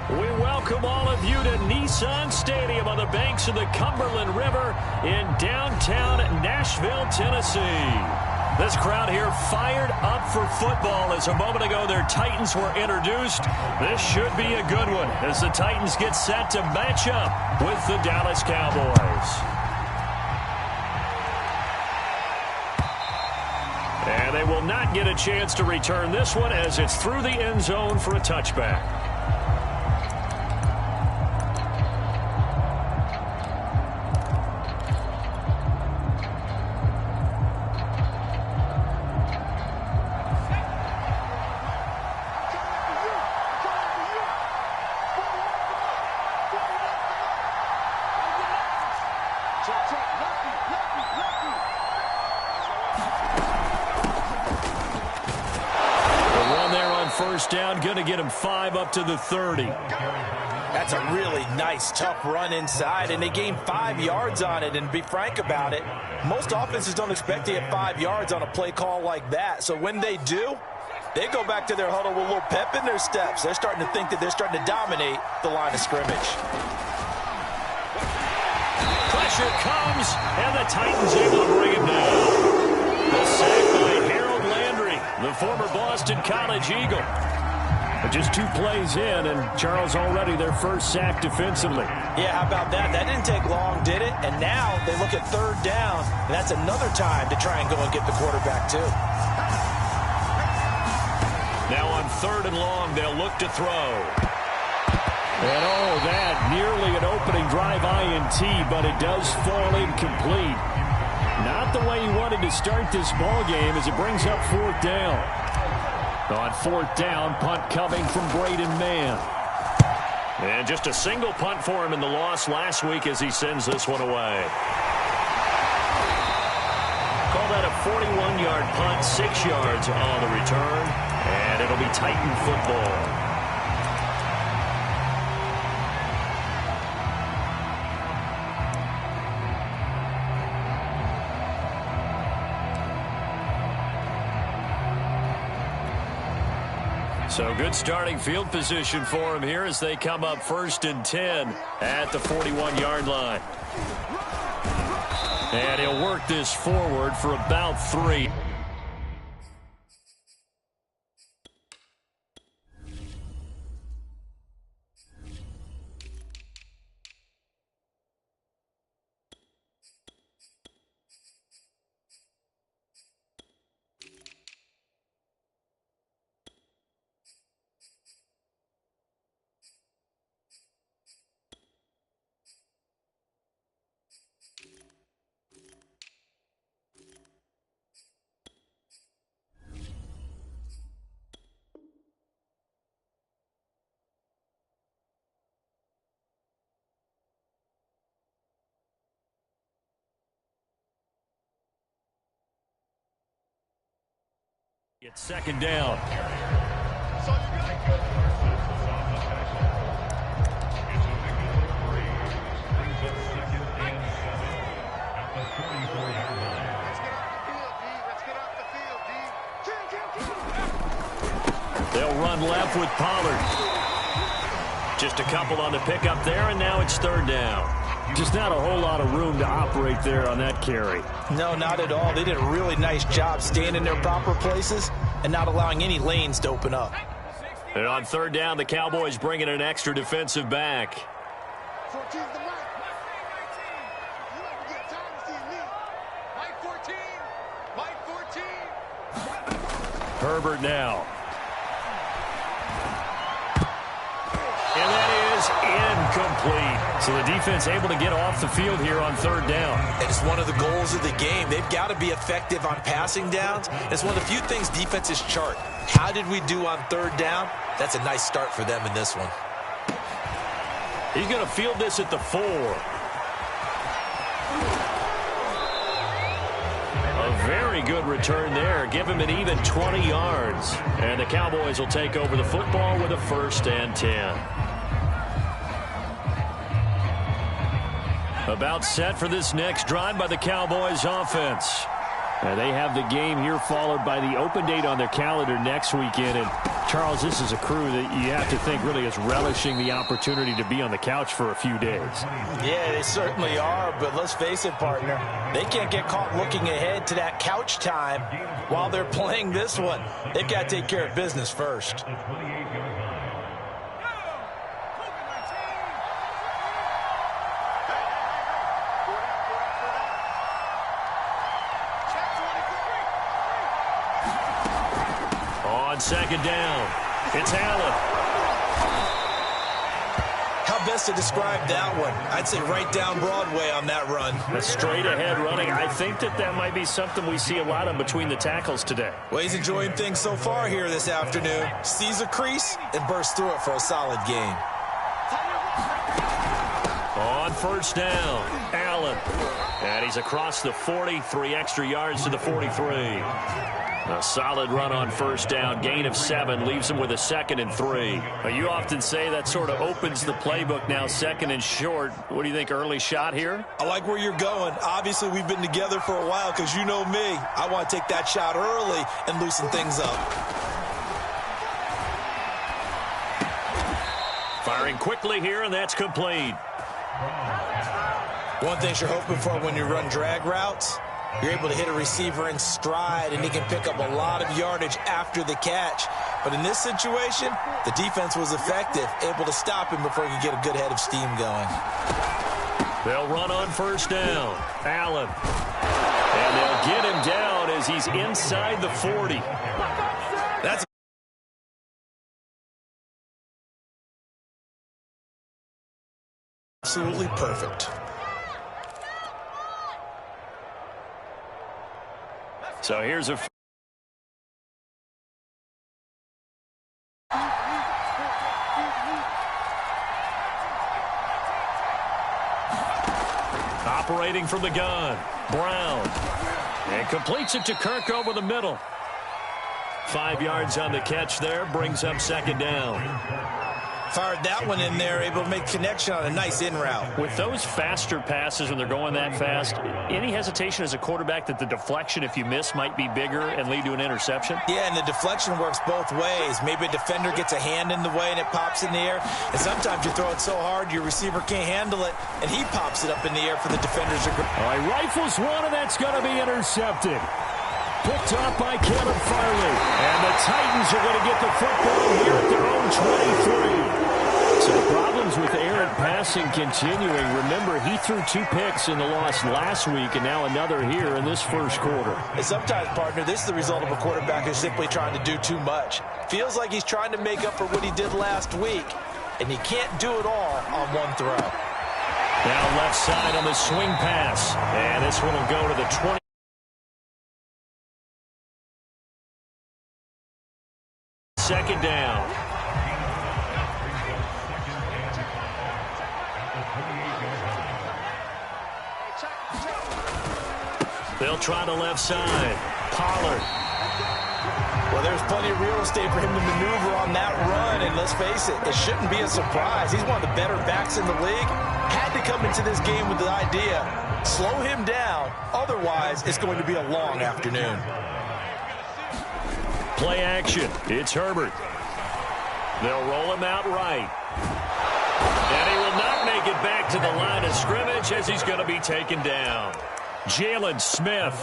We welcome all of you to Nissan Stadium on the banks of the Cumberland River in downtown Nashville, Tennessee. This crowd here fired up for football as a moment ago their Titans were introduced. This should be a good one as the Titans get set to match up with the Dallas Cowboys. And they will not get a chance to return this one as it's through the end zone for a touchback. First down, going to get him 5 up to the 30. That's a really nice, tough run inside, and they gained 5 yards on it. And to be frank about it, most offenses don't expect to get 5 yards on a play call like that. So when they do, they go back to their huddle with a little pep in their steps. They're starting to think that they're starting to dominate the line of scrimmage. Pressure comes, and the Titans able to bring it down. The sack by Harold Landry, the former Boston College Eagle. But just 2 plays in, and Charles already their first sack defensively. Yeah, how about that? That didn't take long, did it? And now they look at 3rd down, and that's another time to try and go and get the quarterback too. Now on 3rd and long, they'll look to throw. And oh, that nearly an opening drive INT, but it does fall incomplete. Not the way he wanted to start this ball game as it brings up 4th down. On 4th down, punt coming from Braden Mann. And just a single punt for him in the loss last week as he sends this one away. Call that a 41-yard punt, 6 yards on the return, and it'll be Titan football. So good starting field position for him here as they come up 1st and 10 at the 41-yard line. And he'll work this forward for about 3. It's 2nd down. They'll run left with Pollard. Just a couple on the pickup there, and now it's 3rd down. Just not a whole lot of room to operate there on that carry. No, not at all. They did a really nice job staying in their proper places and not allowing any lanes to open up. And on 3rd down, the Cowboys bring in an extra defensive back. Herbert now. And that is incomplete. So the defense able to get off the field here on 3rd down. And it's one of the goals of the game. They've got to be effective on passing downs. It's one of the few things defenses chart. How did we do on 3rd down? That's a nice start for them in this one. He's going to field this at the 4. A very good return there. Give him an even 20 yards. And the Cowboys will take over the football with a 1st and 10. About set for this next drive by the Cowboys offense. They have the game here followed by the open date on their calendar next weekend. And, Charles, this is a crew that you have to think really is relishing the opportunity to be on the couch for a few days. Yeah, they certainly are, but let's face it, partner. They can't get caught looking ahead to that couch time while they're playing this one. They've got to take care of business first. On second down, it's Allen. How best to describe that one? I'd say right down Broadway on that run. A straight-ahead running. I think that might be something we see a lot of between the tackles today. Well, he's enjoying things so far here this afternoon. Sees a crease and bursts through it for a solid gain. On first down, Allen. And he's across the 40, 3 extra yards to the 43. A solid run on first down, gain of 7, leaves him with a 2nd and 3. You often say that sort of opens the playbook now, 2nd and short. What do you think, early shot here? I like where you're going. Obviously, we've been together for a while because you know me. I want to take that shot early and loosen things up. Firing quickly here, and that's complete. One thing you're hoping for when you run drag routes, you're able to hit a receiver in stride, and he can pick up a lot of yardage after the catch. But in this situation, the defense was effective, able to stop him before he could get a good head of steam going. They'll run on first down. Allen. And they'll get him down as he's inside the 40. That's absolutely perfect. So here's a operating from the gun. Brown. And completes it to Kirk over the middle. 5 yards on the catch there. Brings up second down. Fired that one in there, able to make connection on a nice in route. With those faster passes when they're going that fast, any hesitation as a quarterback that the deflection, if you miss, might be bigger and lead to an interception? Yeah, and the deflection works both ways. Maybe a defender gets a hand in the way and it pops in the air. And sometimes you throw it so hard your receiver can't handle it, and he pops it up in the air for the defenders. All right, rifles one, and that's going to be intercepted. Picked off by Caleb Farley. And the Titans are going to get the football here at their own 23. So the problems with errant passing continuing. Remember, he threw 2 picks in the loss last week, and now another here in this first quarter. And sometimes, partner, this is the result of a quarterback who's simply trying to do too much. Feels like he's trying to make up for what he did last week, and he can't do it all on one throw. Now left side on the swing pass. And this one will go to the 20. Second down. They'll try the left side. Pollard. Well, there's plenty of real estate for him to maneuver on that run, and let's face it, it shouldn't be a surprise. He's one of the better backs in the league. Had to come into this game with the idea, slow him down, otherwise it's going to be a long afternoon. Play action. It's Herbert. They'll roll him out right. And he will not make it back to the line of scrimmage as he's going to be taken down. Jalen Smith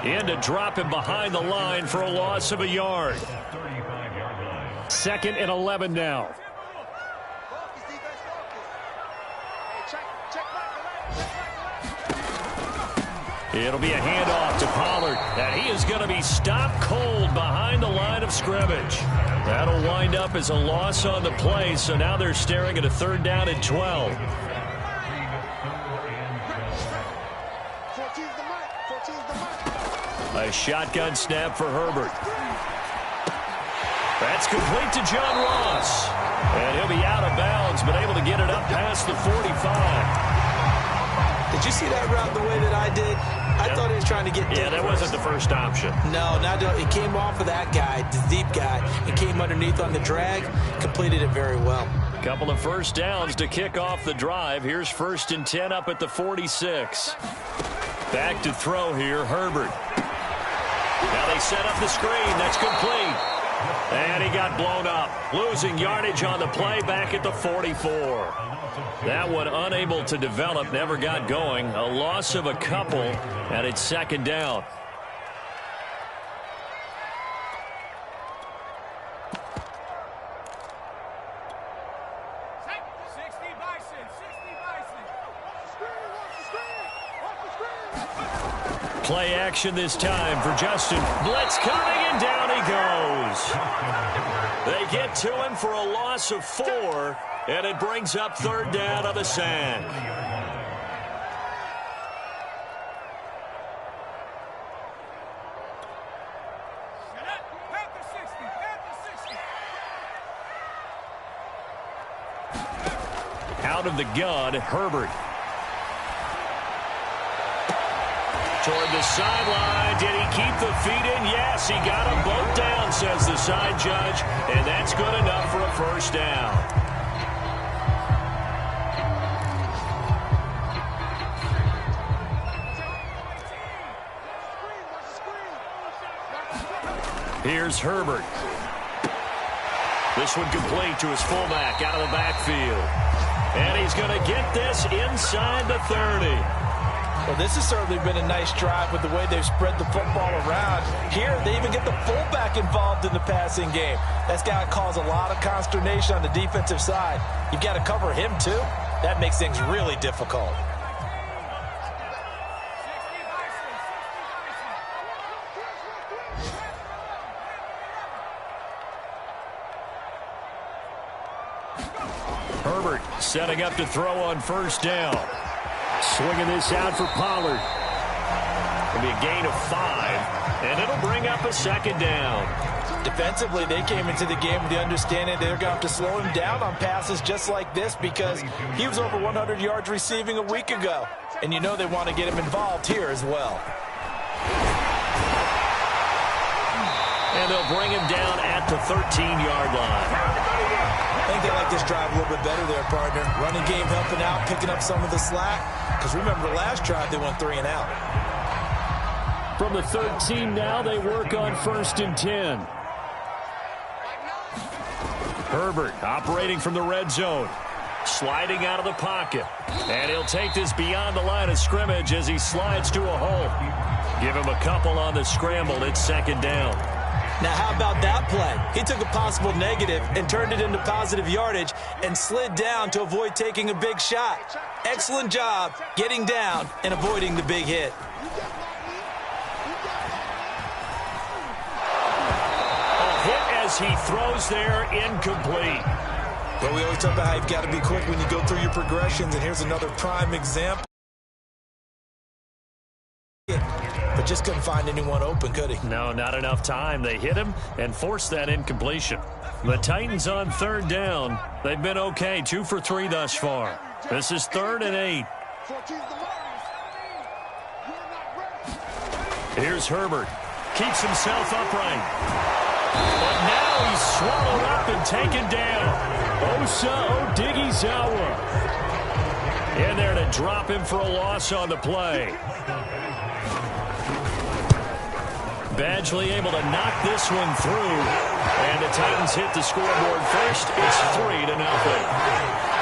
in to drop him behind the line for a loss of a yard. 2nd and 11 now. It'll be a handoff to Pollard, and he is going to be stopped cold behind the line of scrimmage. That'll wind up as a loss on the play, so now they're staring at a 3rd down and 12. A shotgun snap for Herbert. That's complete to John Ross. And he'll be out of bounds, but able to get it up past the 45. Did you see that route the way that I did? I thought he was trying to get deep. Yeah, that wasn't the first option. No, it came off of that guy, the deep guy, and came underneath on the drag, completed it very well. Couple of first downs to kick off the drive. Here's 1st and 10 up at the 46. Back to throw here, Herbert. Now they set up the screen. That's complete. And he got blown up. Losing yardage on the play back at the 44. That one unable to develop, never got going. A loss of a couple, and it's second down. Play action this time for Justin. Blitz coming, and down he goes. They get to him for a loss of 4, and it brings up third down on the sand. Out of the gun, Herbert. Toward the sideline. Did he keep the feet in? Yes, he got them both down, says the side judge, and that's good enough for a first down. Here's Herbert. This one complete to his fullback out of the backfield. And he's going to get this inside the 30. Well, this has certainly been a nice drive with the way they've spread the football around. Here, they even get the fullback involved in the passing game. That's got to cause a lot of consternation on the defensive side. You've got to cover him, too. That makes things really difficult. Herbert setting up to throw on first down. Swinging this out for Pollard. It'll be a gain of 5, and it'll bring up a second down. Defensively, they came into the game with the understanding they're going to have to slow him down on passes just like this because he was over 100 yards receiving a week ago. And you know they want to get him involved here as well. And they'll bring him down at the 13-yard line. I think they like this drive a little bit better there, partner. Running game helping out, picking up some of the slack. Because remember, the last drive, they went 3 and out. From the 13 now, they work on 1st and 10. Herbert operating from the red zone. Sliding out of the pocket. And he'll take this beyond the line of scrimmage as he slides to a hole. Give him a couple on the scramble. It's second down. Now, how about that play? He took a possible negative and turned it into positive yardage and slid down to avoid taking a big shot. Excellent job getting down and avoiding the big hit. A hit as he throws there, incomplete. But we always talk about how you've got to be quick when you go through your progressions, and here's another prime example. But just couldn't find anyone open, could he? No, not enough time. They hit him and forced that incompletion. The Titans on third down. They've been okay, 2 for 3 thus far. This is 3rd and 8. Here's Herbert. Keeps himself upright. But now he's swallowed up and taken down. Osa Odighizuwa in there to drop him for a loss on the play. Badgley able to knock this one through, and the Titans hit the scoreboard first. It's 3-0.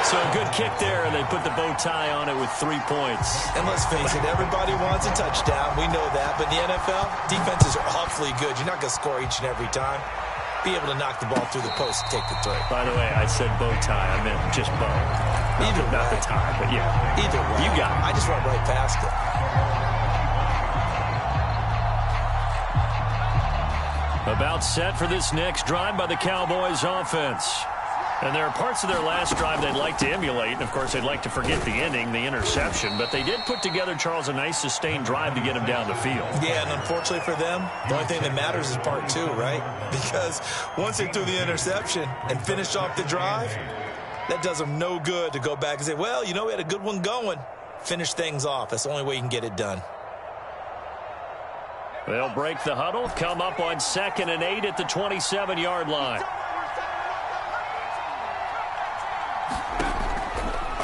So a good kick there, and they put the bow tie on it with 3 points. And let's face it, everybody wants a touchdown. We know that. But in the NFL, defenses are awfully good. You're not going to score each and every time. Be able to knock the ball through the post and take the 3. By the way, I said bow tie. I meant just bow. Either way. Not the tie, but yeah. Either way. You got it. I just went right past it. About set for this next drive by the Cowboys offense. And there are parts of their last drive they'd like to emulate. And, of course, they'd like to forget the ending, the interception. But they did put together, Charles, a nice sustained drive to get him down the field. Yeah, and unfortunately for them, the only thing that matters is part 2, right? Because once they threw the interception and finished off the drive, that does them no good to go back and say, well, you know, we had a good one going. Finish things off. That's the only way you can get it done. They'll break the huddle, come up on 2nd and 8 at the 27-yard line.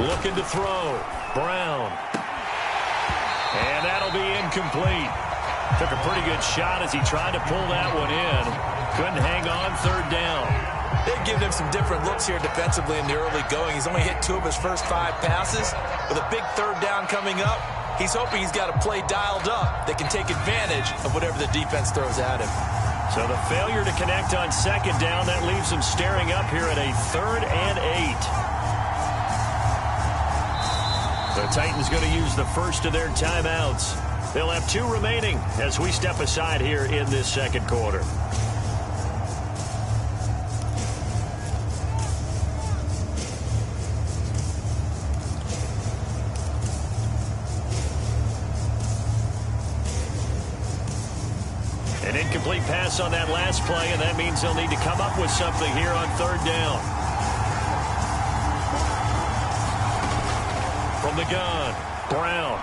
Looking to throw. Brown. And that'll be incomplete. Took a pretty good shot as he tried to pull that one in. Couldn't hang on third down. They've given him some different looks here defensively in the early going. He's only hit 2 of his first 5 passes. With a big third down coming up, he's hoping he's got a play dialed up that can take advantage of whatever the defense throws at him. So the failure to connect on second down, that leaves him staring up here at a 3rd and 8. The Titans going to use the first of their timeouts. They'll have 2 remaining as we step aside here in this second quarter. An incomplete pass on that last play, and that means they'll need to come up with something here on third down. From the gun, Brown.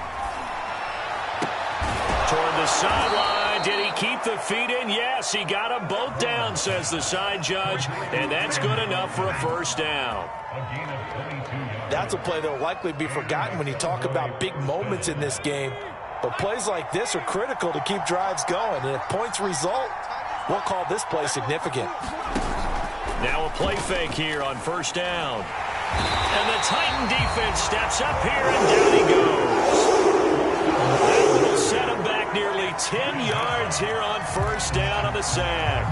Toward the sideline. Did he keep the feet in? Yes, he got them both down, says the side judge, and that's good enough for a first down. That's a play that will likely be forgotten when you talk about big moments in this game. But plays like this are critical to keep drives going. And if points result, we'll call this play significant. Now a play fake here on first down. And the Titan defense steps up here, and down he goes. That will set him back nearly 10 yards here on first down on the sack.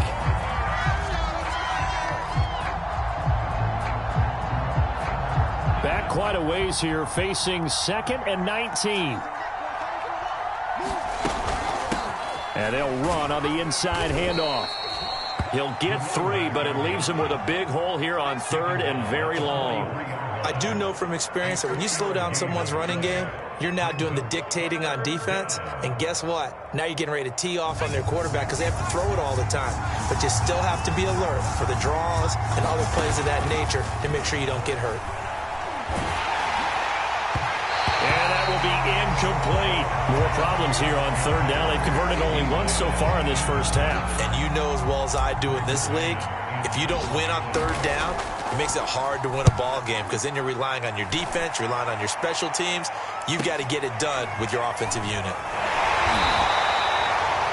Back quite a ways here, facing 2nd and 19. And they'll run on the inside handoff. He'll get 3, but it leaves him with a big hole here on 3rd and very long. I do know from experience that when you slow down someone's running game, you're now doing the dictating on defense. And guess what? Now you're getting ready to tee off on their quarterback because they have to throw it all the time. But you still have to be alert for the draws and other plays of that nature to make sure you don't get hurt. And that will be incomplete. More problems here on third down. They've converted only once so far in this first half. And you know as well as I do in this league, if you don't win on third down, it makes it hard to win a ball game because then you're relying on your defense, you're relying on your special teams. You've got to get it done with your offensive unit.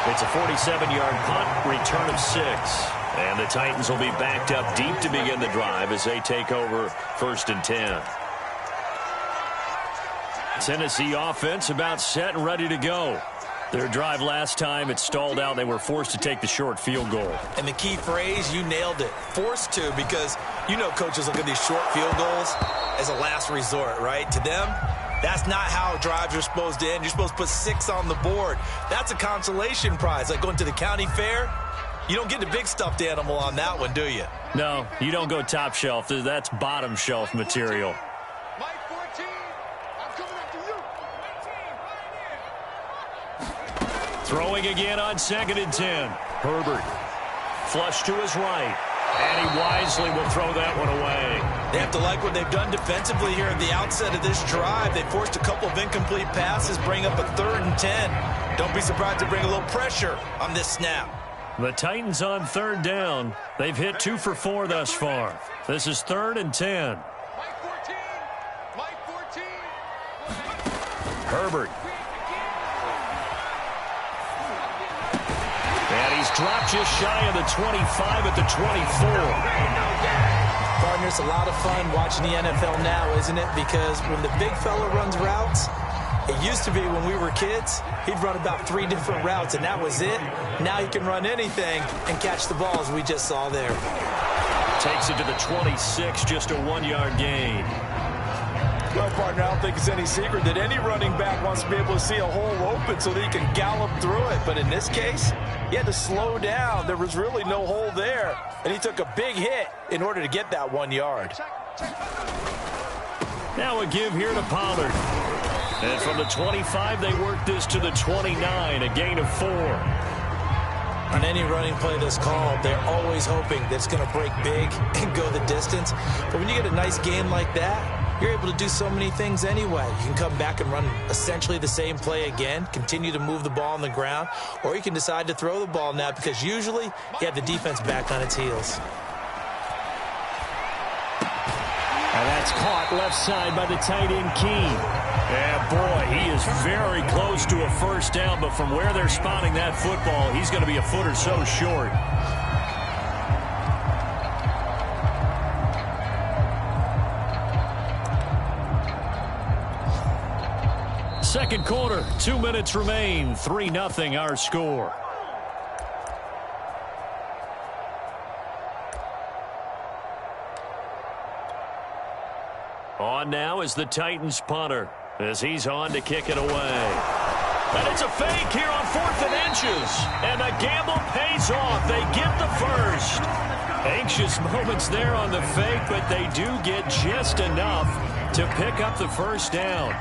It's a 47-yard punt, return of 6. And the Titans will be backed up deep to begin the drive as they take over 1st and 10. Tennessee offense about set and ready to go. Their drive last time, it stalled out. They were forced to take the short field goal. And the key phrase, you nailed it. Forced to, because you know coaches look at these short field goals as a last resort, right? To them, that's not how drives are supposed to end. You're supposed to put 6 on the board. That's a consolation prize. Like going to the county fair, you don't get the big stuffed animal on that one, do you? No, you don't go top shelf. That's bottom shelf material. Throwing again on 2nd and 10. Herbert. Flush to his right. And he wisely will throw that one away. They have to like what they've done defensively here at the outset of this drive. They forced a couple of incomplete passes, bring up a 3rd and 10. Don't be surprised to bring a little pressure on this snap. The Titans on 3rd down. They've hit 2 for 4 thus far. This is 3rd and 10. Herbert. And he's dropped just shy of the 25 at the 24. Partner, it's a lot of fun watching the NFL now, isn't it? Because when the big fella runs routes, it used to be when we were kids, he'd run about 3 different routes, and that was it. Now he can run anything and catch the balls we just saw there. Takes it to the 26, just a 1-yard gain. Well, partner, I don't think it's any secret that any running back wants to be able to see a hole open so that he can gallop through it. But in this case, he had to slow down. There was really no hole there, and he took a big hit in order to get that 1 yard. Now a give here to Pollard. And from the 25, they work this to the 29, a gain of 4. On any running play that's called, they're always hoping that it's going to break big and go the distance. But when you get a nice gain like that, you're able to do so many things anyway. You can come back and run essentially the same play again, continue to move the ball on the ground, or you can decide to throw the ball now because usually you have the defense back on its heels. And that That's caught left side by the tight end, Keene. Yeah, boy, he is very close to a first down, but from where they're spotting that football, he's going to be a foot or so short. Second quarter, 2 minutes remain. 3-0 our score. On now is the Titans punter as he's on to kick it away. And it's a fake here on 4th and inches. And the gamble pays off. They get the first. Anxious moments there on the fake, but they do get just enough to pick up the first down.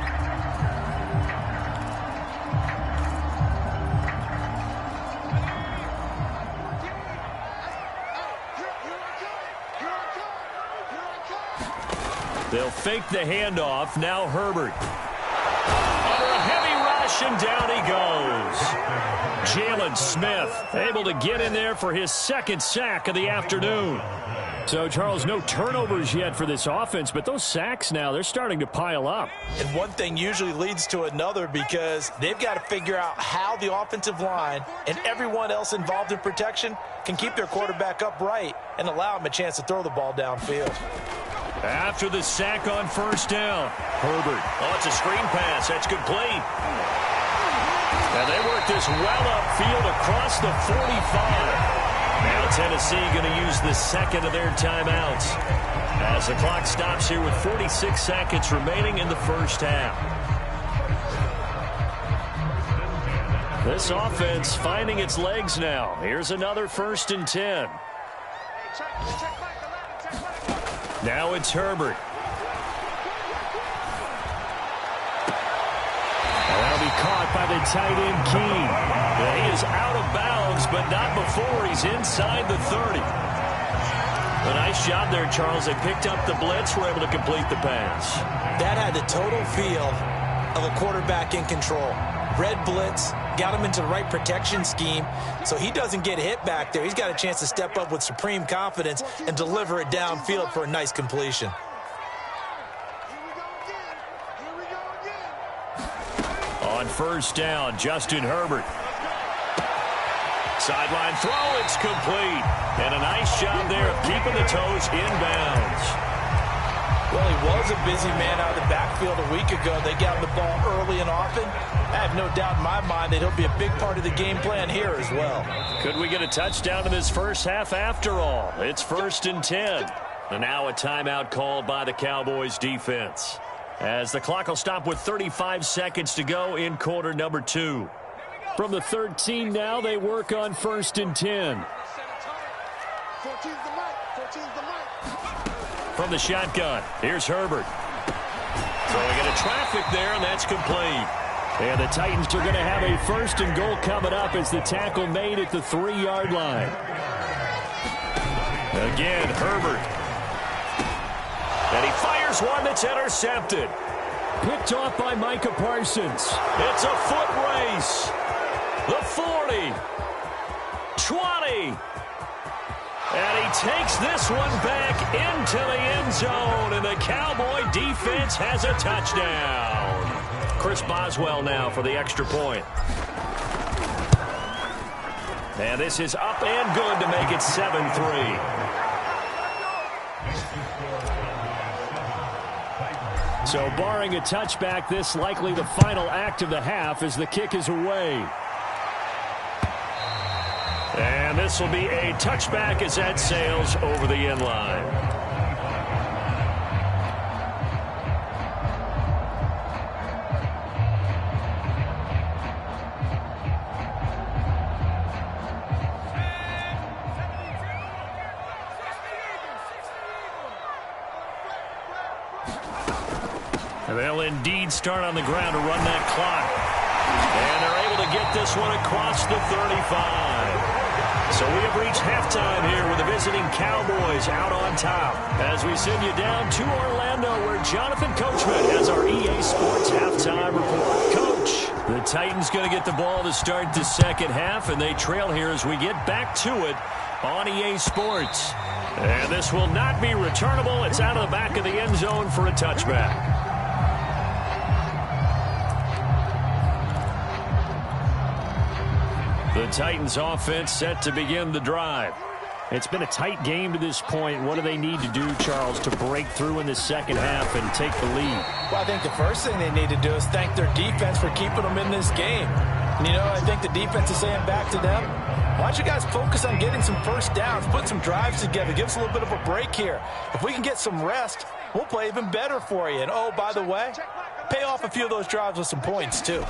They'll fake the handoff. Now Herbert. Under a heavy rush, and down he goes. Jalen Smith able to get in there for his second sack of the afternoon. So, Charles, no turnovers yet for this offense, but those sacks now, they're starting to pile up. And one thing usually leads to another because they've got to figure out how the offensive line and everyone else involved in protection can keep their quarterback upright and allow him a chance to throw the ball downfield. After the sack on first down, Herbert. Oh, it's a screen pass. That's complete. And they work this well upfield across the 45. Now Tennessee going to use the second of their timeouts as the clock stops here with 46 seconds remaining in the first half. This offense finding its legs now. Here's another 1st and 10. Now it's Herbert. And that'll be caught by the tight end, Keene. He is out of bounds, but not before he's inside the 30. A nice job there, Charles. They picked up the blitz, were able to complete the pass. That had the total feel of a quarterback in control. Red blitz, got him into the right protection scheme, so he doesn't get hit back there. He's got a chance to step up with supreme confidence and deliver it downfield for a nice completion. On first down, Justin Herbert. Sideline throw, it's complete. And a nice job there of keeping the toes inbounds. Well, he was a busy man out of the backfield a week ago. They got him the ball early and often. I have no doubt in my mind that he'll be a big part of the game plan here as well. Could we get a touchdown in this first half after all? It's 1st and 10. And now a timeout called by the Cowboys defense, as the clock will stop with 35 seconds to go in quarter number 2. From the 13 now, they work on 1st and 10. From the shotgun, here's Herbert. Throwing into traffic there, and that's complete. And the Titans are going to have a 1st and goal coming up as the tackle made at the 3-yard line. Again, Herbert. And he fires one that's intercepted. Picked off by Micah Parsons. It's a foot race. The 40. 20. And he takes this one back into the end zone, and the Cowboy defense has a touchdown. Chris Boswell now for the extra point. And this is up and good to make it 7-3. So barring a touchback, this likely the final act of the half as the kick is away. And this will be a touchback as that sails over the end line. And they'll indeed start on the ground to run that clock. And they're able to get this one across the 35. So we have reached halftime here with the visiting Cowboys out on top, as we send you down to Orlando, where Jonathan Coachman has our EA Sports halftime report. Coach, the Titans going to get the ball to start the second half, and they trail here as we get back to it on EA Sports. And this will not be returnable. It's out of the back of the end zone for a touchback. The Titans offense set to begin the drive. It's been a tight game to this point. What do they need to do, Charles, to break through in the second half and take the lead? Well, I think the first thing they need to do is thank their defense for keeping them in this game. And, I think the defense is saying back to them, why don't you guys focus on getting some first downs, put some drives together, give us a little bit of a break here. If we can get some rest, we'll play even better for you. And, oh, by the way, pay off a few of those drives with some points, too.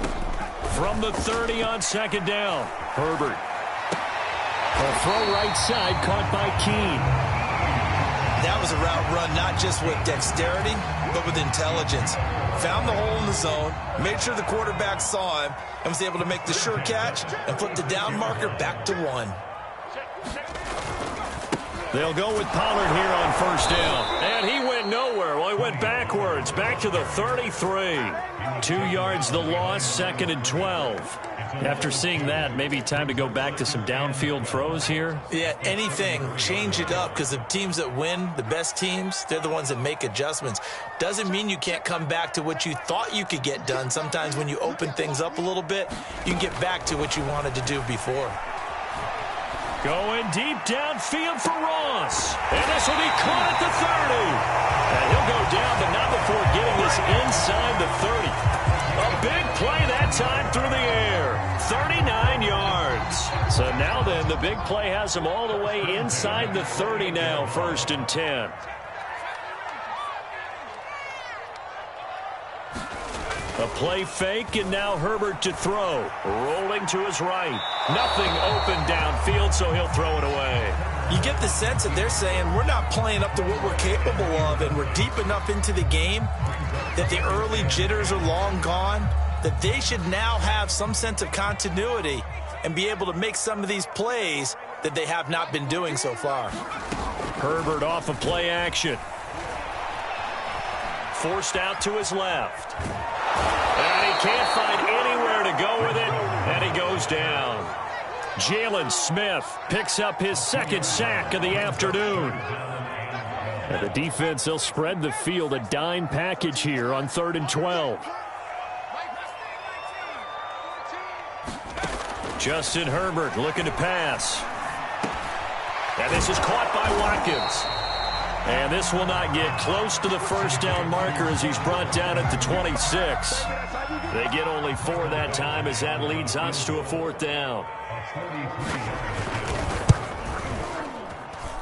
From the 30 on second down, Herbert. A throw right side caught by Keene. That was a route run not just with dexterity, but with intelligence. Found the hole in the zone, made sure the quarterback saw him, and was able to make the sure catch and flip the down marker back to 1. They'll go with Pollard here on first down. And he went nowhere. Well, he went backwards, back to the 33. 2 yards the loss, 2nd and 12. After seeing that, maybe time to go back to some downfield throws here? Yeah, anything. Change it up, because the teams that win, the best teams, they're the ones that make adjustments. Doesn't mean you can't come back to what you thought you could get done. Sometimes when you open things up a little bit, you can get back to what you wanted to do before. Going deep downfield for Ross. And this will be caught at the 30. And he'll go down, but not before getting this inside the 30. A big play that time through the air. 39 yards. So now then, the big play has him all the way inside the 30 now, 1st and 10. A play fake, and now Herbert to throw. Rolling to his right. Nothing open downfield, so he'll throw it away. You get the sense that they're saying we're not playing up to what we're capable of, and we're deep enough into the game that the early jitters are long gone, that they should now have some sense of continuity and be able to make some of these plays that they have not been doing so far. Herbert off of play action. Forced out to his left. And he can't find anywhere to go with it, and he goes down. Jalen Smith picks up his 2nd sack of the afternoon. And the defense, they'll spread the field, a dime package here on 3rd and 12. Justin Herbert looking to pass. And this is caught by Watkins. And this will not get close to the first down marker as he's brought down at the 26. They get only 4 that time as that leads us to a 4th down.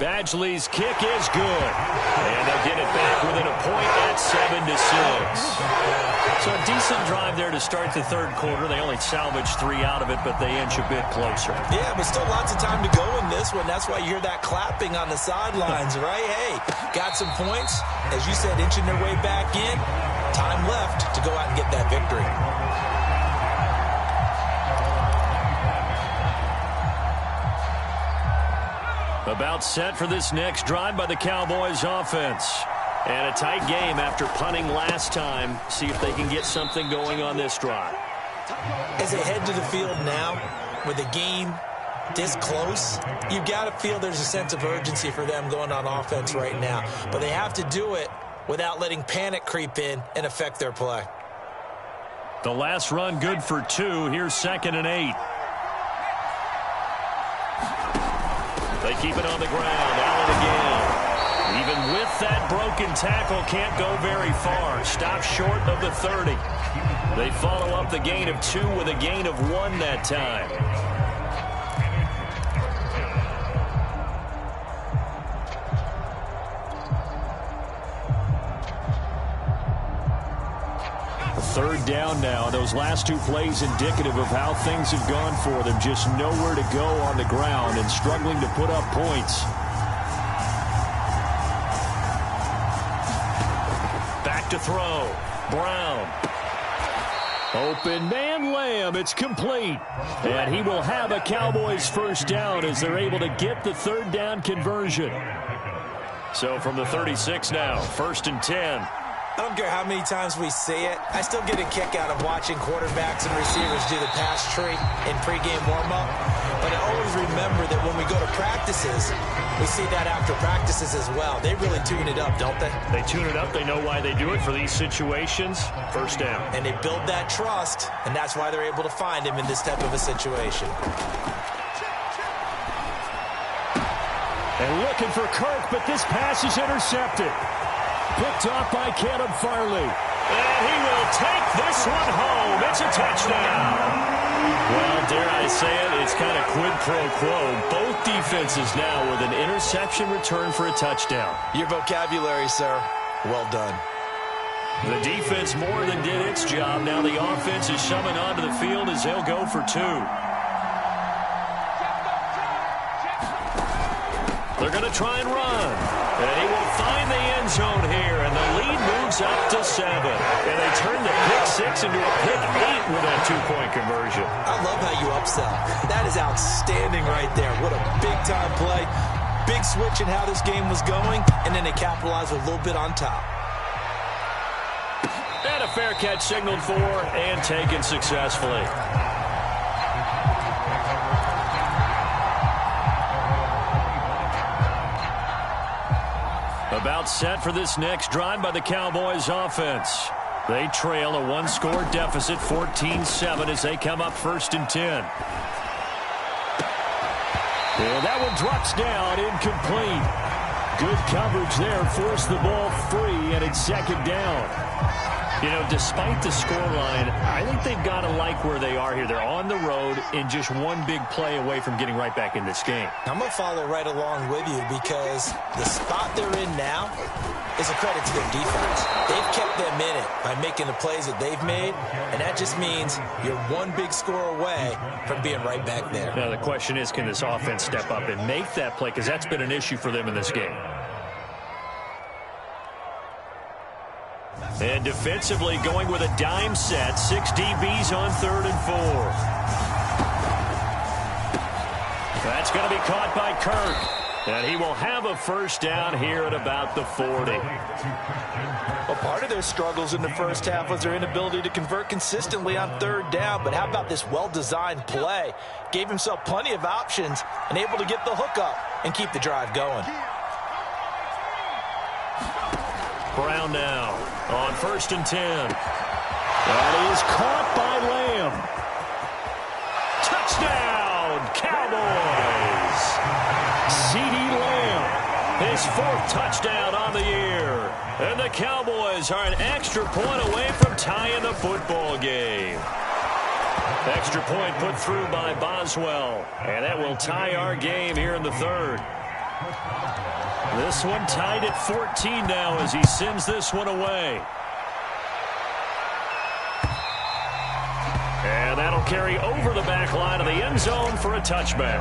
Badgley's kick is good. And they'll get it back within a point at 7-6. So a decent drive there to start the 3rd quarter. They only salvaged 3 out of it, but they inch a bit closer. Yeah, but still lots of time to go in this one. That's why you hear that clapping on the sidelines, right? Hey, got some points. As you said, inching their way back in. Time left to go out and get that victory. About set for this next drive by the Cowboys offense. And a tight game after punting last time. See if they can get something going on this drive. As they head to the field now, with the game this close, you've got to feel there's a sense of urgency for them going on offense right now. But they have to do it without letting panic creep in and affect their play. The last run good for 2. Here's 2nd and 8. They keep it on the ground. Allen again. Even with that broken tackle, can't go very far. Stops short of the 30. They follow up the gain of 2 with a gain of 1 that time. Third down now. Those last 2 plays indicative of how things have gone for them. Just nowhere to go on the ground and struggling to put up points. Back to throw. Brown. Open man Lamb. It's complete. And he will have a Cowboys first down as they're able to get the 3rd down conversion. So from the 36 now, 1st and 10. I don't care how many times we see it. I still get a kick out of watching quarterbacks and receivers do the pass tree in pregame warm-up. But I always remember that when we go to practices, we see that after practices as well. They really tune it up, don't they? They tune it up. They know why they do it for these situations. First down. And they build that trust, and that's why they're able to find him in this type of a situation. And looking for Kirk, but this pass is intercepted. Picked off by Caleb Farley. And he will take this one home. It's a touchdown. Well, dare I say it, it's kind of quid pro quo. Both defenses now with an interception return for a touchdown. Your vocabulary, sir. Well done. The defense more than did its job. Now the offense is shoving onto the field as they'll go for two. They're going to try and run. And he will find the end zone here, and the lead moves up to 7. And they turn the pick 6 into a pick 8 with that two-point conversion. I love how you upsell. That is outstanding right there. What a big-time play. Big switch in how this game was going, and then they capitalized with a little bit on top. And a fair catch signaled for and taken successfully. About set for this next drive by the Cowboys offense. They trail a one-score deficit, 14-7, as they come up 1st and 10. And that one drops down, incomplete. Good coverage there, forced the ball free, and it's 2nd down. You know, despite the scoreline, I think they've got to like where they are here. They're on the road and just one big play away from getting right back in this game. I'm going to follow right along with you because the spot they're in now is a credit to their defense. They've kept them in it by making the plays that they've made, and that just means you're one big score away from being right back there. Now, the question is, can this offense step up and make that play? Because that's been an issue for them in this game. And defensively going with a dime set. 6 DBs on 3rd and 4. That's going to be caught by Kirk. And he will have a first down here at about the 40. Well, part of their struggles in the first half was their inability to convert consistently on 3rd down. But how about this well-designed play? Gave himself plenty of options and able to get the hook up and keep the drive going. Brown now on 1st and 10. That is caught by Lamb. Touchdown, Cowboys. CeeDee Lamb, his 4th touchdown on the year. And the Cowboys are an extra point away from tying the football game. Extra point put through by Boswell. And that will tie our game here in the 3rd. This one tied at 14 now as he sends this one away. And that'll carry over the back line of the end zone for a touchback.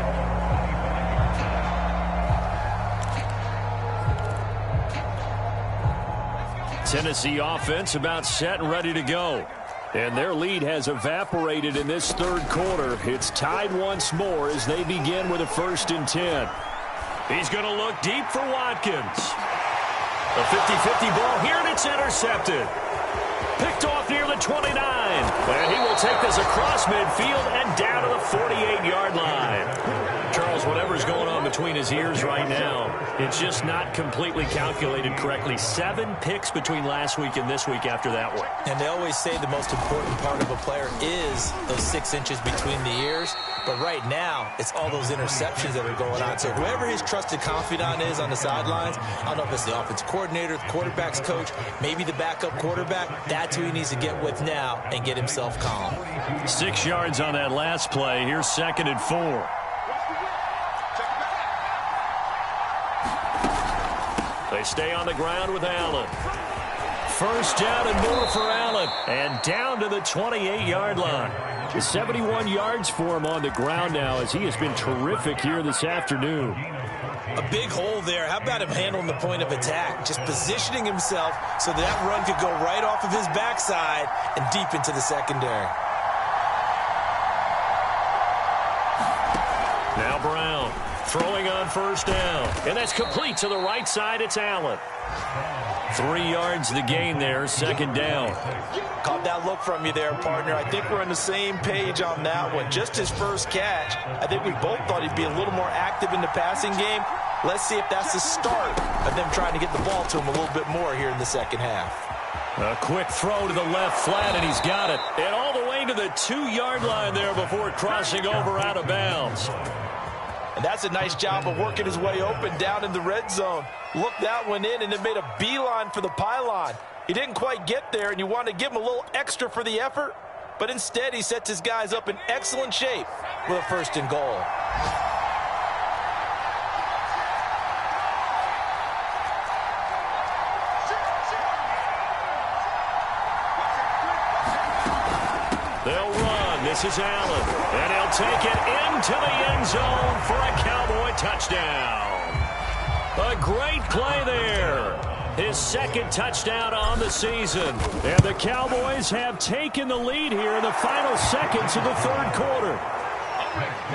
Tennessee offense about set and ready to go. And their lead has evaporated in this 3rd quarter. It's tied once more as they begin with a 1st and 10. He's going to look deep for Watkins. A 50-50 ball here, and it's intercepted. Picked off near the 29. And he will take this across midfield and down to the 48-yard line. Charles, whatever's going on between his ears right now, it's just not completely calculated correctly. 7 picks between last week and this week after that one. And they always say the most important part of a player is those 6 inches between the ears. But right now, it's all those interceptions that are going on. So whoever his trusted confidant is on the sidelines, I don't know if it's the offensive coordinator, the quarterback's coach, maybe the backup quarterback, that's who he needs to get with now and get himself calm. 6 yards on that last play. Here's 2nd and 4. They stay on the ground with Allen. First down and more for Allen. And down to the 28-yard line. 71 yards for him on the ground now as he has been terrific here this afternoon. A big hole there. How about him handling the point of attack? Just positioning himself so that run could go right off of his backside and deep into the secondary. Now Brown throwing on 1st down. And that's complete to the right side. It's Allen. 3 yards to gain there, second down. Caught that look from you there, partner. I think we're on the same page on that one. Just his first catch, I think we both thought he'd be a little more active in the passing game. Let's see if that's the start of them trying to get the ball to him a little bit more here in the second half. A quick throw to the left flat, and he's got it. And all the way to the 2-yard line there before crossing over out of bounds. And that's a nice job of working his way open down in the red zone. Looked that one in and then made a beeline for the pylon. He didn't quite get there, and you want to give him a little extra for the effort, but instead he sets his guys up in excellent shape with a 1st and goal. They'll run. This is Allen. And he'll take it into the end zone for a Cowboy touchdown. A great play there. His 2nd touchdown on the season. And the Cowboys have taken the lead here in the final seconds of the 3rd quarter.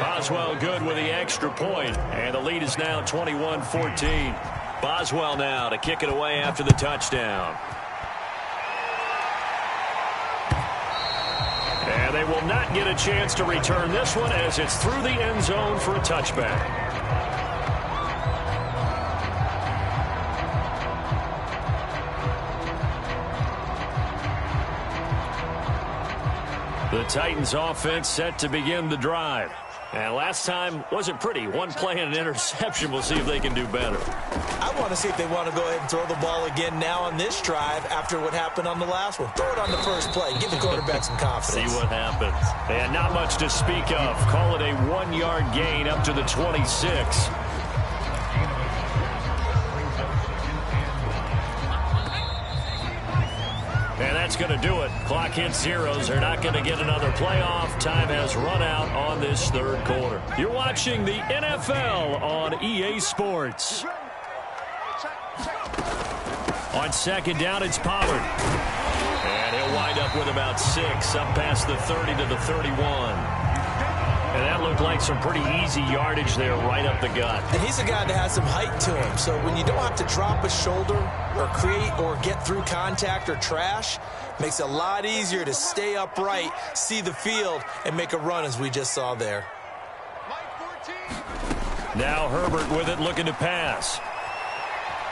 Boswell good with the extra point. And the lead is now 21-14. Boswell now to kick it away after the touchdown. And they will not get a chance to return this one as it's through the end zone for a touchback. The Titans offense set to begin the drive. And last time wasn't pretty. One play and an interception. We'll see if they can do better. I want to see if they want to go ahead and throw the ball again now on this drive after what happened on the last one. Throw it on the first play. Give the quarterback some confidence. See what happens. And not much to speak of. Call it a 1-yard gain up to the 26. And that's going to do it. Clock hits zeros. They're not going to get another playoff. Time has run out on this 3rd quarter. You're watching the NFL on EA Sports. On 2nd down, it's Pollard. And he'll wind up with about 6, up past the 30 to the 31. And that looked like some pretty easy yardage there right up the gut. And he's a guy that has some height to him. So when you don't have to drop a shoulder or create or get through contact or trash, makes it a lot easier to stay upright, see the field, and make a run as we just saw there. Now Herbert with it, looking to pass.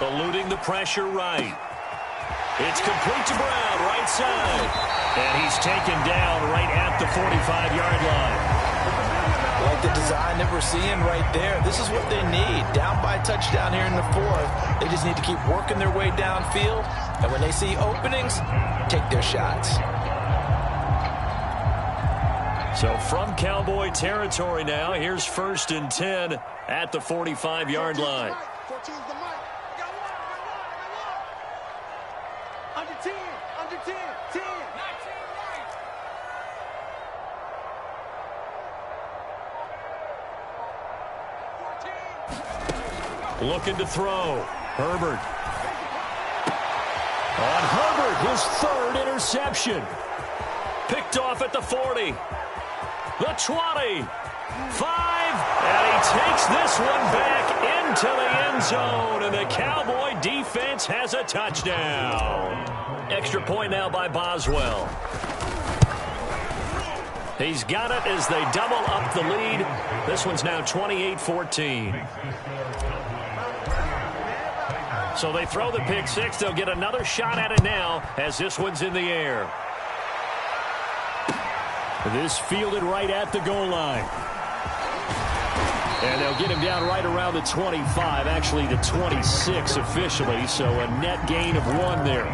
Eluding the pressure right. It's complete to Brown, right side. And he's taken down right at the 45-yard line. Like the design that we're seeing right there. This is what they need. Down by a touchdown here in the 4th. They just need to keep working their way downfield. And when they see openings, take their shots. So from Cowboy territory now, here's 1st and 10 at the 45-yard line. Looking to throw. Herbert. On Herbert, his 3rd interception. Picked off at the 40. The 20. 5. And he takes this one back into the end zone. And the Cowboy defense has a touchdown. Extra point now by Boswell. He's got it as they double up the lead. This one's now 28-14. So they throw the pick 6. They'll get another shot at it now as this one's in the air. This fielded right at the goal line. And they'll get him down right around the 25, actually the 26 officially, so a net gain of 1 there.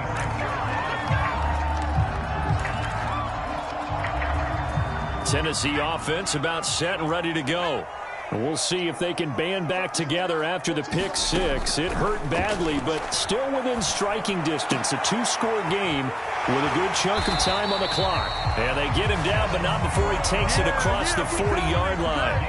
Tennessee offense about set and ready to go. We'll see if they can band back together after the pick 6. It hurt badly, but still within striking distance. A 2-score game with a good chunk of time on the clock. And they get him down, but not before he takes it across the 40-yard line.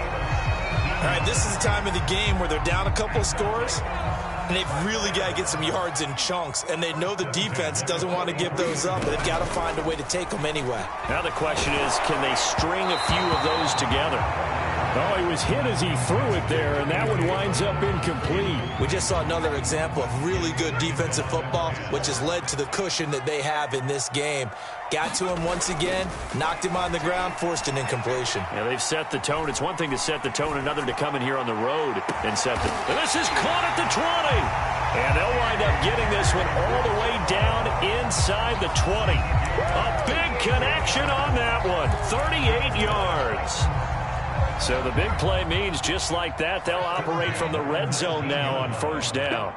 All right, this is the time of the game where they're down a couple of scores, and they've really got to get some yards in chunks, and they know the defense doesn't want to give those up, but they've got to find a way to take them anyway. Now the question is, can they string a few of those together? Oh, he was hit as he threw it there, and that one winds up incomplete. We just saw another example of really good defensive football, which has led to the cushion that they have in this game. Got to him once again, knocked him on the ground, forced an incompletion. Yeah, they've set the tone. It's one thing to set the tone, another to come in here on the road and set the... And this is caught at the 20. And they'll wind up getting this one all the way down inside the 20. A big connection on that one. 38 yards. So the big play means just like that, they'll operate from the red zone now on first down.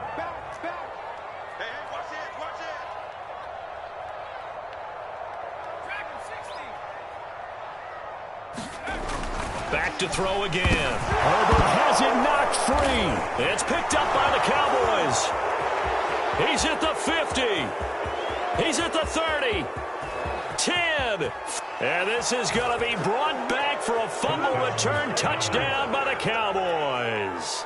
Back to throw again. Herbert has it knocked free. It's picked up by the Cowboys. He's at the 50. He's at the 30. 10. And this is going to be brought back for a fumble return touchdown by the Cowboys.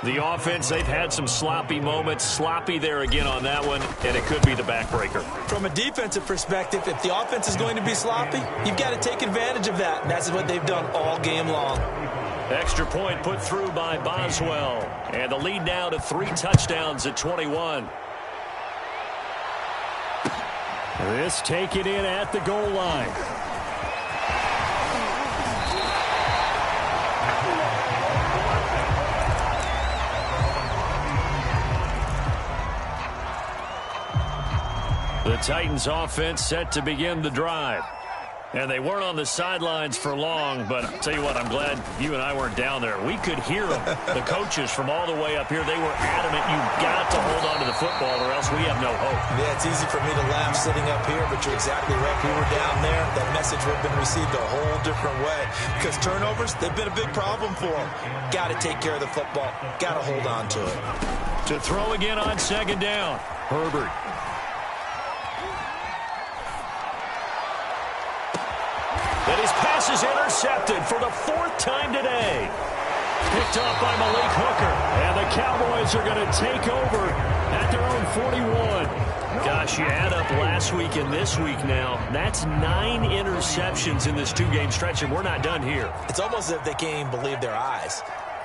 The offense, they've had some sloppy moments. Sloppy there again on that one, and it could be the backbreaker. From a defensive perspective, if the offense is going to be sloppy, you've got to take advantage of that. And that's what they've done all game long. Extra point put through by Boswell. And the lead now to 3 touchdowns at 21. This taken in at the goal line. The Titans offense set to begin the drive. And they weren't on the sidelines for long, but I'll tell you what, I'm glad you and I weren't down there. We could hear them, the coaches from all the way up here. They were adamant, you've got to hold on to the football or else we have no hope. Yeah, it's easy for me to laugh sitting up here, but you're exactly right. We were down there. That message would have been received a whole different way because turnovers, they've been a big problem for them. Got to take care of the football. Got to hold on to it. To throw again on second down, Herbert. And his pass is intercepted for the 4th time today. Picked off by Malik Hooker. And the Cowboys are going to take over at their own 41. Gosh, you add up last week and this week now. That's 9 interceptions in this 2-game stretch, and we're not done here. It's almost as if they can't even believe their eyes.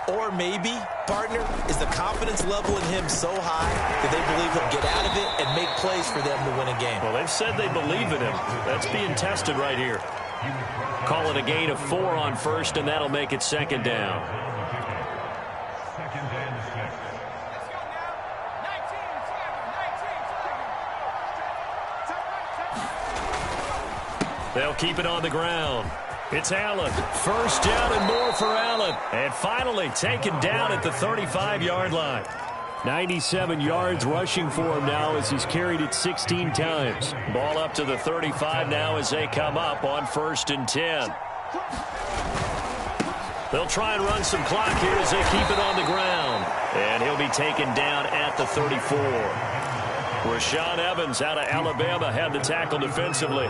Or maybe, partner, is the confidence level in him so high that they believe he'll get out of it and make plays for them to win a game. Well, they've said they believe in him. That's being tested right here. Call it a gain of 4 on first, and that'll make it second down. They'll keep it on the ground. It's Allen. First down and more for Allen. And finally taken down at the 35-yard line. 97 yards rushing for him now as he's carried it 16 times. Ball up to the 35 now as they come up on 1st and 10. They'll try and run some clock here as they keep it on the ground. And he'll be taken down at the 34. Rashaan Evans out of Alabama had the tackle defensively.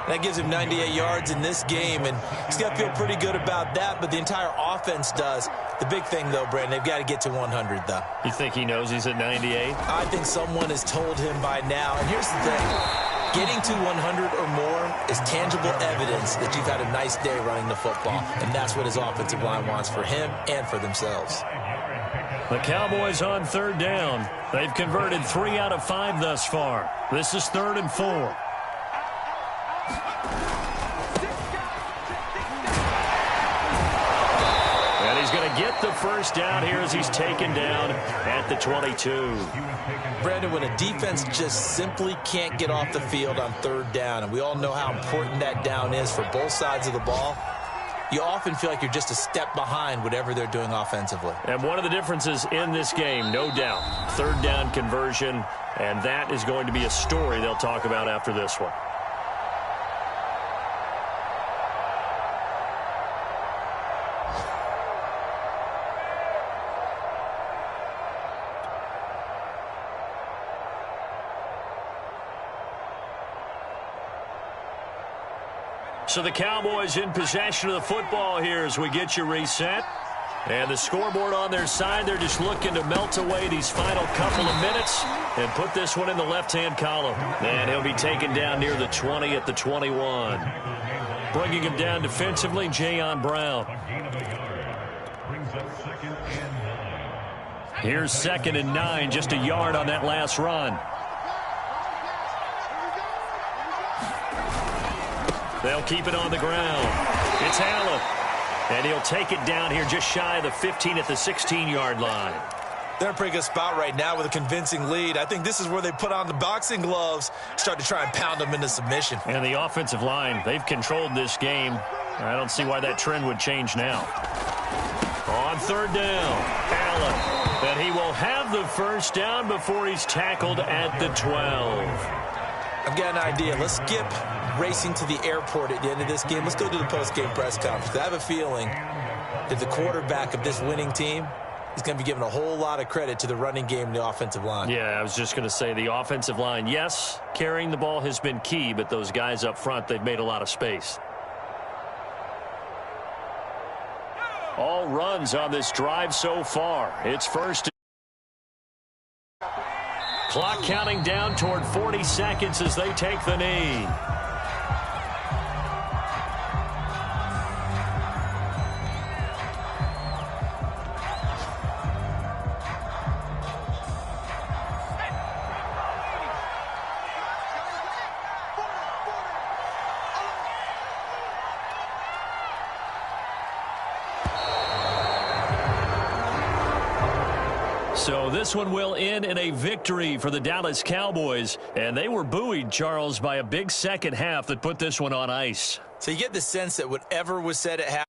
That gives him 98 yards in this game, and he's got to feel pretty good about that, but the entire offense does. The big thing, though, Brandon, they've got to get to 100, though. You think he knows he's at 98? I think someone has told him by now. And here's the thing. Getting to 100 or more is tangible evidence that you've had a nice day running the football, and that's what his offensive line wants for him and for themselves. The Cowboys on 3rd down. They've converted 3 out of 5 thus far. This is 3rd and 4. He's going to get the first down here as he's taken down at the 22. Brandon, when a defense just simply can't get off the field on 3rd down, and we all know how important that down is for both sides of the ball, you often feel like you're just a step behind whatever they're doing offensively. And one of the differences in this game, no doubt, 3rd down conversion, and that is going to be a story they'll talk about after this one. So the Cowboys in possession of the football here as we get you reset. And the scoreboard on their side, they're just looking to melt away these final couple of minutes and put this one in the left-hand column. And he'll be taken down near the 20 at the 21. Bringing him down defensively, Jayon Brown. Here's 2nd and 9, just a yard on that last run. They'll keep it on the ground. It's Allen. And he'll take it down here just shy of the 15 at the 16-yard line. They're in a pretty good spot right now with a convincing lead. I think this is where they put on the boxing gloves, start to try and pound them into submission. And the offensive line, they've controlled this game. I don't see why that trend would change now. On 3rd down, Allen. And he will have the first down before he's tackled at the 12. I've got an idea. Let's skip racing to the airport at the end of this game. Let's go to the post-game press conference. I have a feeling that the quarterback of this winning team is going to be giving a whole lot of credit to the running game and the offensive line. Yeah, I was just going to say the offensive line, yes, carrying the ball has been key, but those guys up front, they've made a lot of space. All runs on this drive so far. It's first. Clock counting down toward 40 seconds as they take the knee. So this one will end in a victory for the Dallas Cowboys. And they were buoyed, Charles, by a big second half that put this one on ice. So you get the sense that whatever was said at half.